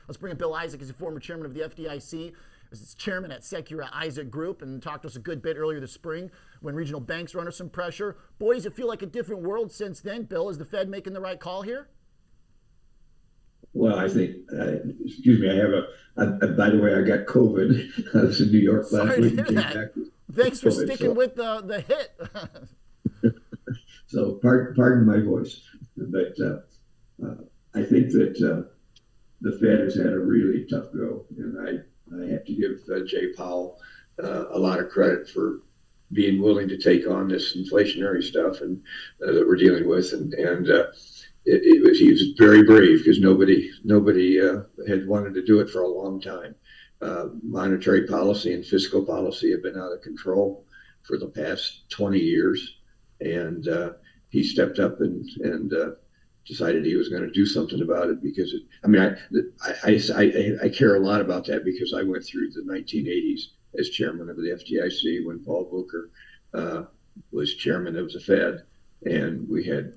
Let's bring in Bill Isaac. He's a former chairman of the FDIC. He's chairman at Secura Isaac Group, and talked to us a good bit earlier this spring when regional banks were under some pressure. Boy, does it feel like a different world since then, Bill. Is the Fed making the right call here? Well, I think, excuse me, I have by the way, I got COVID. I was in New York last week and came back. Thanks for sticking with the hit. So pardon my voice, but I think that the Fed has had a really tough go, and I have to give Jay Powell a lot of credit for being willing to take on this inflationary stuff and that we're dealing with, and he was very brave because nobody had wanted to do it for a long time. Monetary policy and fiscal policy have been out of control for the past 20 years, and he stepped up and decided he was going to do something about it because I care a lot about that because I went through the 1980s as chairman of the FDIC when Paul Volcker was chairman of the Fed, and we had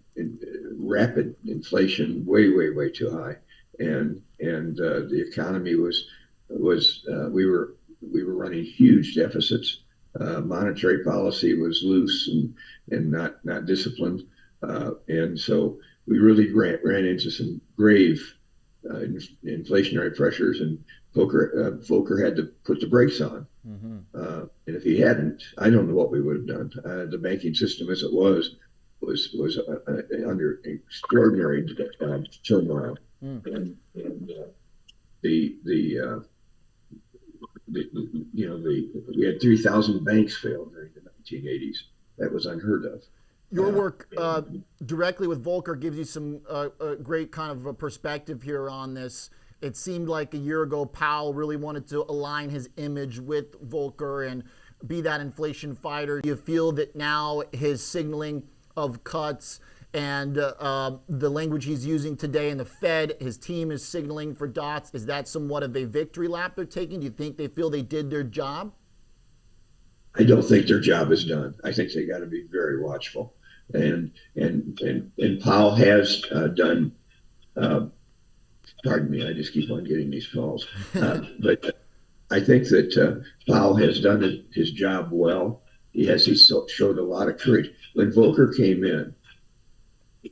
rapid inflation, way too high, and the economy was we were running huge deficits. Monetary policy was loose and not disciplined, and so we really ran into some grave inflationary pressures, and Volcker had to put the brakes on. Mm-hmm. And if he hadn't, I don't know what we would have done. The banking system as it was under extraordinary turmoil, and we had 3,000 banks fail during the 1980s. That was unheard of. Your work directly with Volcker gives you some great kind of a perspective here on this. It seemed like a year ago Powell really wanted to align his image with Volcker and be that inflation fighter. Do you feel that now his signaling of cuts and the language he's using today in the Fed, his team is signaling for dots, is that somewhat of a victory lap they're taking? Do you think they feel they did their job? I don't think their job is done. I think they got to be very watchful. And Powell has done. Pardon me, I just keep on getting these calls. But I think that Powell has done his job well. He showed a lot of courage. When Volcker came in,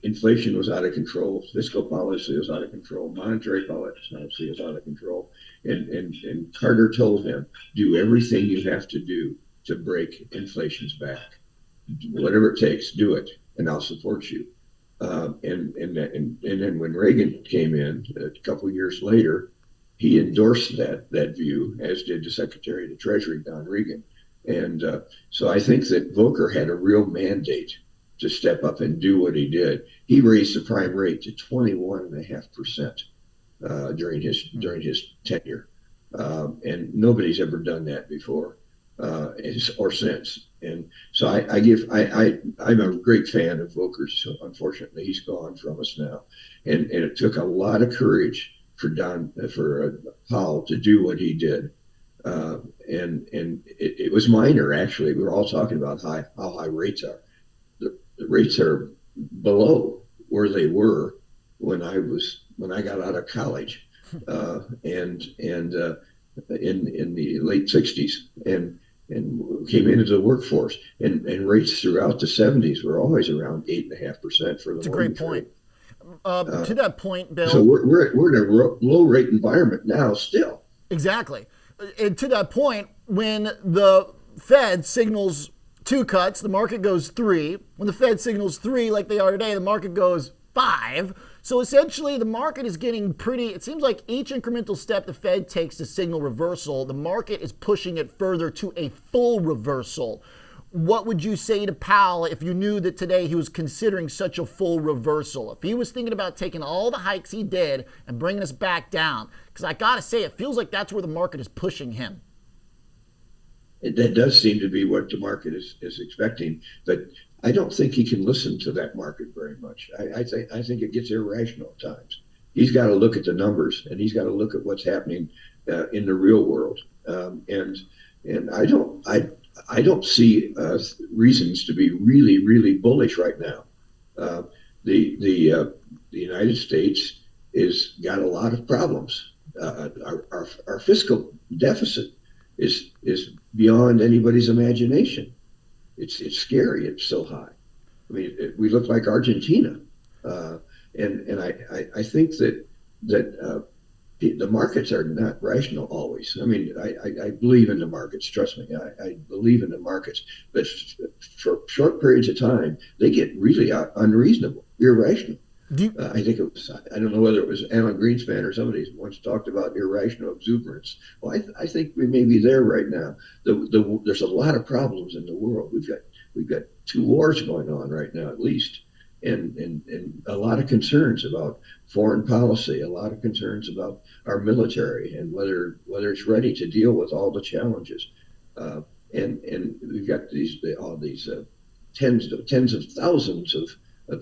inflation was out of control, fiscal policy was out of control, monetary policy was out of control, and Carter told him, do everything you have to do to break inflation's back. Whatever it takes, do it, and I'll support you. And then when Reagan came in a couple of years later, he endorsed that view, as did the Secretary of the Treasury, Don Regan. And so I think that Volcker had a real mandate to step up and do what he did. He raised the prime rate to 21.5% during his tenure, and nobody's ever done that before or since. And so I'm a great fan of Volker's. So unfortunately, he's gone from us now, and it took a lot of courage for Powell to do what he did. And it was minor, actually. We were all talking about how high rates are. The rates are below where they were when I got out of college, and in the late '60s, and came into the workforce, and rates throughout the '70s were always around 8.5% for the. That's a great point. To that point, Bill. So we're in a low rate environment now still. Exactly. And to that point, when the Fed signals 2 cuts, the market goes 3. When the Fed signals 3, like they are today, the market goes 5. So essentially, the market is getting it seems like each incremental step the Fed takes to signal reversal, the market is pushing it further to a full reversal. What would you say to Powell if you knew that today he was considering such a full reversal? If he was thinking about taking all the hikes he did and bringing us back down? Because I got to say, it feels like that's where the market is pushing him. That does seem to be what the market is expecting, but I don't think he can listen to that market very much. I think it gets irrational at times. He's got to look at the numbers, and he's got to look at what's happening in the real world. And I don't see reasons to be really bullish right now. The United States is got a lot of problems. our fiscal deficit is beyond anybody's imagination. It's scary. It's so high. I mean, we look like Argentina, and I think that the markets are not rational always. I mean, I believe in the markets. Trust me, I believe in the markets. But for short periods of time, they get really unreasonable, irrational. I think it was, I don't know whether it was Alan Greenspan or somebody once talked about irrational exuberance. Well, I think we may be there right now. There's a lot of problems in the world. We've got two wars going on right now, at least, and a lot of concerns about foreign policy, a lot of concerns about our military and whether it's ready to deal with all the challenges. And we've got all these tens of thousands of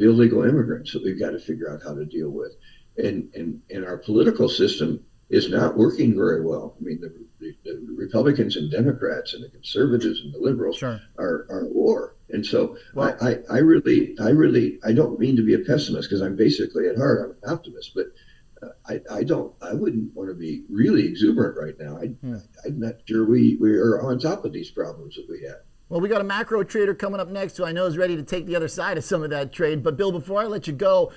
illegal immigrants that we've got to figure out how to deal with. And our political system is not working very well. I mean, the Republicans and Democrats and the conservatives and the liberals Sure. are at war. And so Well, I really don't mean to be a pessimist, because I'm basically at heart, I'm an optimist, but I wouldn't want to be really exuberant right now. I'm not sure we are on top of these problems that we have. Well, we got a macro trader coming up next who I know is ready to take the other side of some of that trade. But Bill, before I let you go,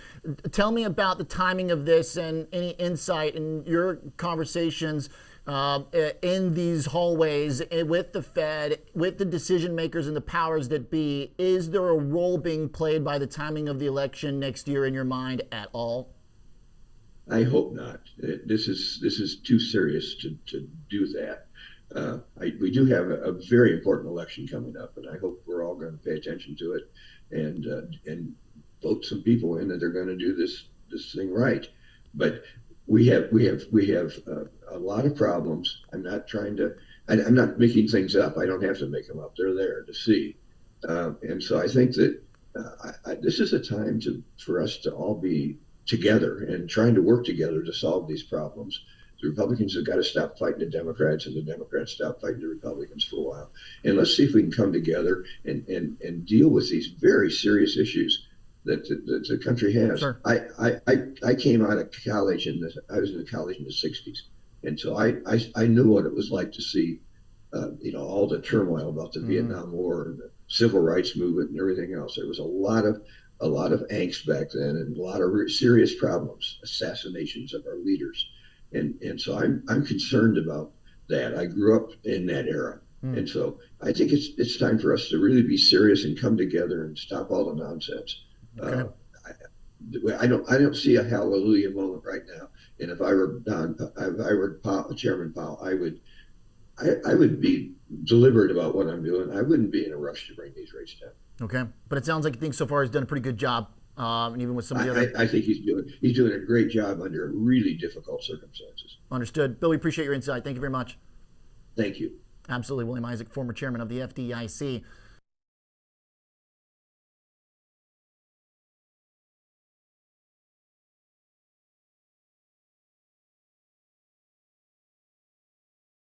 tell me about the timing of this and any insight in your conversations in these hallways with the Fed, with the decision makers and the powers that be. Is there a role being played by the timing of the election next year in your mind at all? I hope not. This is too serious to do that. We do have a very important election coming up, and I hope we're all going to pay attention to it and vote some people in that they're going to do this thing right. But we have a lot of problems. I'm not making things up. I don't have to make them up. They're there to see. And so I think that this is a time for us to all be together and trying to work together to solve these problems. The Republicans have got to stop fighting the Democrats, and the Democrats stop fighting the Republicans for a while. And let's see if we can come together and deal with these very serious issues that the country has. Sure. I came out of college I was in college in the 60s. And so I knew what it was like to see, all the turmoil about the Vietnam War and the civil rights movement and everything else. There was a lot of angst back then, and a lot of serious problems, assassinations of our leaders. And so I'm concerned about that. I grew up in that era. And so I think it's time for us to really be serious and come together and stop all the nonsense. Okay. I don't see a hallelujah moment right now. And if I were Chairman Powell, I would be deliberate about what I'm doing. I wouldn't be in a rush to bring these rates down. Okay. But it sounds like you think so far he's done a pretty good job. And even with some of the other. I think he's doing a great job under really difficult circumstances. Understood. Bill, we appreciate your insight. Thank you very much. Thank you. Absolutely. William Isaac, former chairman of the FDIC.